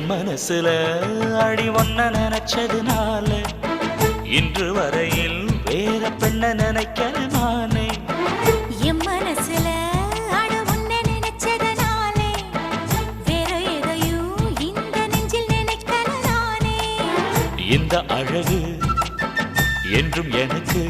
மனசுல அடி ஒன்ன நினைச்சதுனால இன்று வரையில் வேற பெண்ண நினைக்கிற நானே. என் மனசுல அட உன்னை நினைச்சதுனாலே வேற எதையும் இந்த நெஞ்சில் நினைக்கல நானே. இந்த அழகு என்றும் எனக்கு